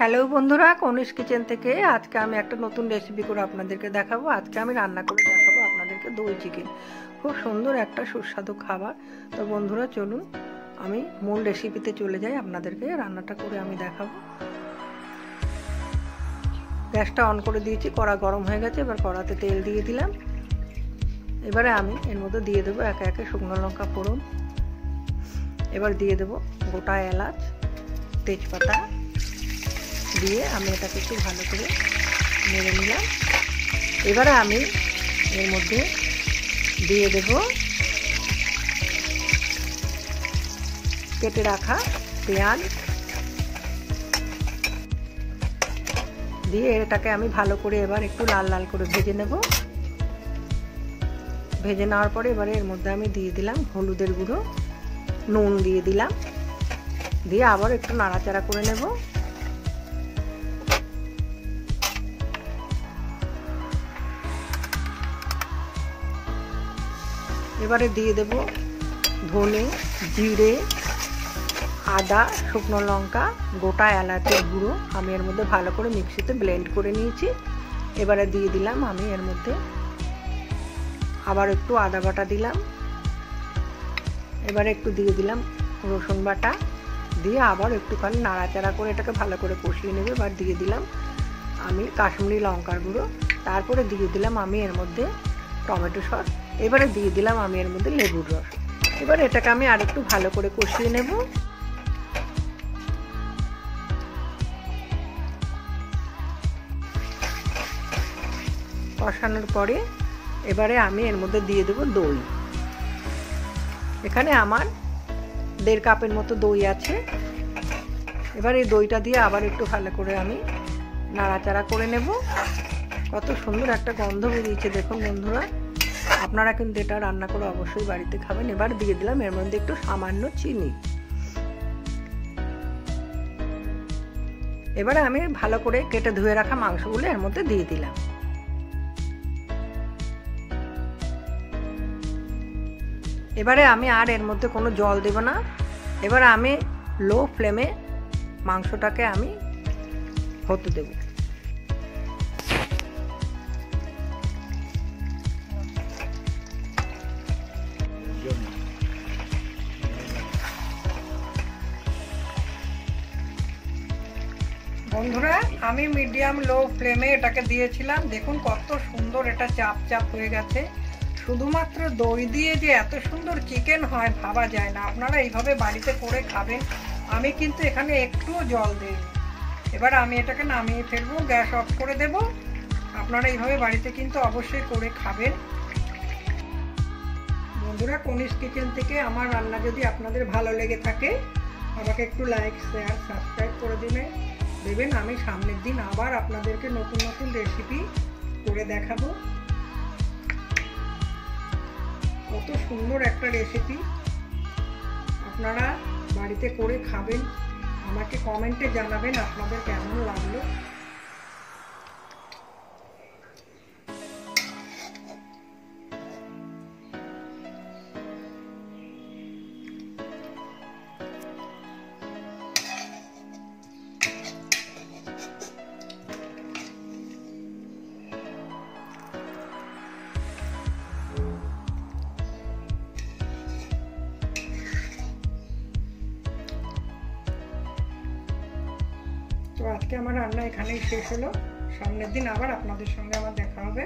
Hello বন্ধুরা, Kanishka kitchen থেকে আজকে আমি একটা নতুন রেসিপি করে আপনাদেরকে দেখাবো। আজকে আমি রান্না করে দেখাবো আপনাদেরকে দই চিকেন। খুব সুন্দর একটা সুস্বাদু খাবার। তো বন্ধুরা চলুন আমি মূল রেসিপিতে চলে যাই, আপনাদেরকে রান্নাটা করে আমি দেখাবো। গ্যাসটা অন করে দিয়েছি, কড়া গরম হয়ে গেছে। এবার কড়াতে তেল দিয়ে দিলাম। এবারে আমি এর মধ্যে দিয়ে দেবো একে একে শুকনো লঙ্কা ফোড়ন, এবার দিয়ে দেবো গোটা এলাচ, তেজপাতা দিয়ে আমি এটাকে একটু ভালো করে নেড়ে নিলাম। এবারে আমি এর মধ্যে দিয়ে দেব কেটে রাখা পেঁয়াজ, দিয়ে এটাকে আমি ভালো করে এবার একটু লাল লাল করে ভেজে নেব। ভেজে নেওয়ার পরে এবারে এর মধ্যে আমি দিয়ে দিলাম হলুদের গুঁড়ো, নুন দিয়ে দিলাম, দিয়ে আবার একটু নাড়াচাড়া করে নেব। এবারে দিয়ে দেব ধনে, জিরে, আদা, শুকনো লঙ্কা, গোটা এলাচের গুঁড়ো আমি এর মধ্যে ভালো করে মিক্সিতে ব্লেন্ড করে নিয়েছি। এবারে দিয়ে দিলাম আমি এর মধ্যে আবার একটু আদা বাটা দিলাম। এবারে একটু দিয়ে দিলাম রসুন বাটা, দিয়ে আবার একটুখানি নাড়াচাড়া করে এটাকে ভালো করে কষিয়ে নেবে। এবার দিয়ে দিলাম আমি কাশ্মীরি লঙ্কার গুঁড়ো, তারপরে দিয়ে দিলাম আমি এর মধ্যে টমেটো সস, এবারে দিয়ে দিলাম আমি এর মধ্যে লেবুর রস। এবার এটাকে আমি আর একটু ভালো করে কষিয়ে নেব। কষানোর পরে এবারে আমি এর মধ্যে দিয়ে দেব দই। এখানে আমার 1.5 কাপের মতো দই আছে। এবার এই দইটা দিয়ে আবার একটু ভালো করে আমি নাড়াচাড়া করে নেব। কত সুন্দর একটা গন্ধ বেরিয়েছে দেখুন বন্ধুরা, আপনারা কিন্তু এটা রান্না করে অবশ্যই বাড়িতে খাবেন। এবার দিয়ে দিলাম এর মধ্যে একটু সামান্য চিনি। এবারে আমি ভালো করে কেটে ধুয়ে রাখা মাংসগুলো এর মধ্যে দিয়ে দিলাম। এবারে আমি আর এর মধ্যে কোনো জল দেব না। এবারে আমি লো ফ্লেমে মাংসটাকে আমি হতে দেব। বন্ধুরা আমি মিডিয়াম লো ফ্লেমে এটাকে দিয়েছিলাম। দেখুন কত সুন্দর এটা চাপ চাপ হয়ে গেছে। শুধুমাত্র দই দিয়ে যে এত সুন্দর চিকেন হয় ভাবা যায় না। আপনারা এইভাবে বাড়িতে করে খাবেন। আমি কিন্তু এখানে একটুও জল দিইনি। এবার আমি এটাকে নামিয়ে ফেলবো, গ্যাস অফ করে দেব। আপনারা এইভাবে বাড়িতে কিন্তু অবশ্যই করে খাবেন। বন্ধুরা কনিষ্ক কিচেন থেকে আমার রান্না যদি আপনাদের ভালো লেগে থাকে আমাকে একটু লাইক, শেয়ার, সাবস্ক্রাইব করে দেবেন। আমি সামনের দিন আবার আপনাদেরকে নতুন নতুন রেসিপি করে দেখাবো। কত সুন্দর একটা রেসিপি, আপনারা বাড়িতে করে খাবেন। আমাকে কমেন্টে জানাবেন আপনাদের কেমন লাগলো। তো আজকে আমার রান্না এখানেই শেষ হলো। সামনের দিন আবার আপনাদের সঙ্গে আমার দেখা হবে।